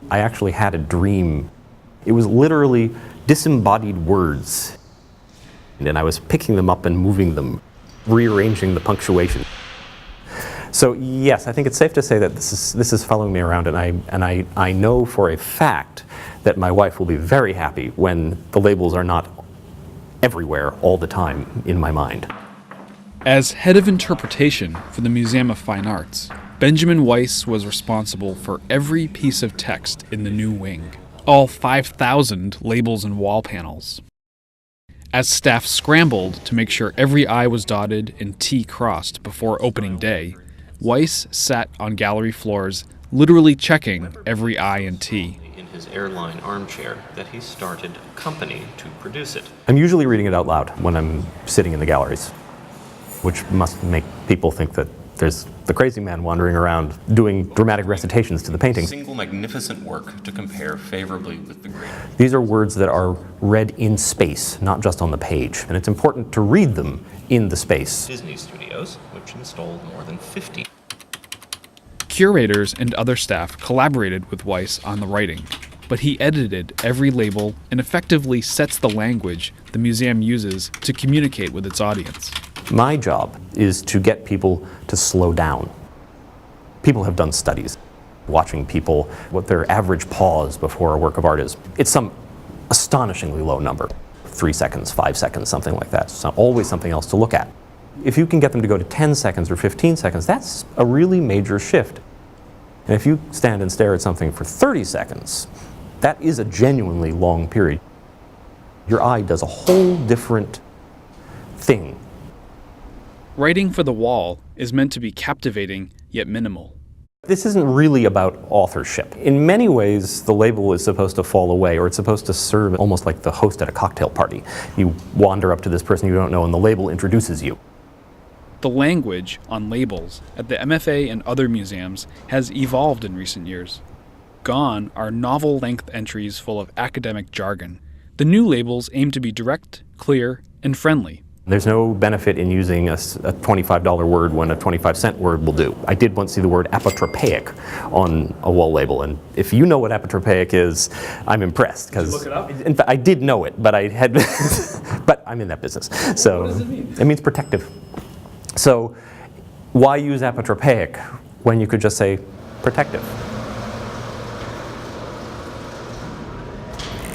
I actually had a dream. It was literally disembodied words. And I was picking them up and moving them, rearranging the punctuation. So yes, I think it's safe to say that this is following me around, and I know for a fact that my wife will be very happy when the labels are not everywhere all the time in my mind. As head of interpretation for the Museum of Fine Arts, Benjamin Weiss was responsible for every piece of text in the new wing, all 5,000 labels and wall panels. As staff scrambled to make sure every I was dotted and T crossed before opening day, Weiss sat on gallery floors, literally checking every I and T. In his airline armchair that he started a company to produce it. I'm usually reading it out loud when I'm sitting in the galleries, which must make people think that there's the crazy man wandering around doing dramatic recitations to the paintings. Single magnificent work to compare favorably with the great. These are words that are read in space, not just on the page, and it's important to read them in the space. Disney Studios, which installed more than 50. Curators and other staff collaborated with Weiss on the writing, but he edited every label and effectively sets the language the museum uses to communicate with its audience. My job is to get people to slow down. People have done studies watching people, what their average pause before a work of art is. It's some astonishingly low number, 3 seconds, 5 seconds, something like that. So always something else to look at. If you can get them to go to 10 seconds or 15 seconds, that's a really major shift. And if you stand and stare at something for 30 seconds, that is a genuinely long period. Your eye does a whole different thing. Writing for the wall is meant to be captivating yet minimal. This isn't really about authorship. In many ways, the label is supposed to fall away, or it's supposed to serve almost like the host at a cocktail party. You wander up to this person you don't know, and the label introduces you. The language on labels at the MFA and other museums has evolved in recent years. Gone are novel-length entries full of academic jargon. The new labels aim to be direct, clear, and friendly. There's no benefit in using a $25 word when a 25-cent word will do. I did once see the word apotropaic on a wall label, and if you know what apotropaic is, I'm impressed. Did you look it up? In fact, I did know it, but I had, but I'm in that business. So what does it mean? It means protective. So why use apotropaic when you could just say protective?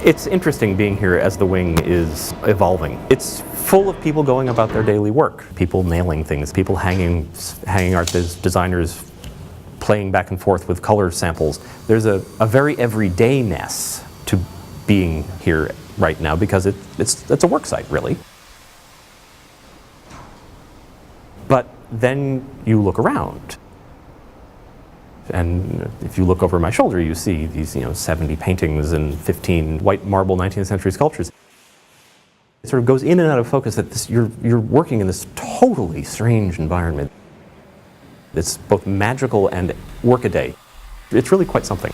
It's interesting being here as the wing is evolving. It's full of people going about their daily work, people nailing things, people hanging art, designers playing back and forth with color samples. There's a very everydayness to being here right now because it's a work site, really. But then you look around, and if you look over my shoulder, you see these 70 paintings and 15 white marble 19th century sculptures. It sort of goes in and out of focus that you're working in this totally strange environment. It's both magical and workaday. It's really quite something.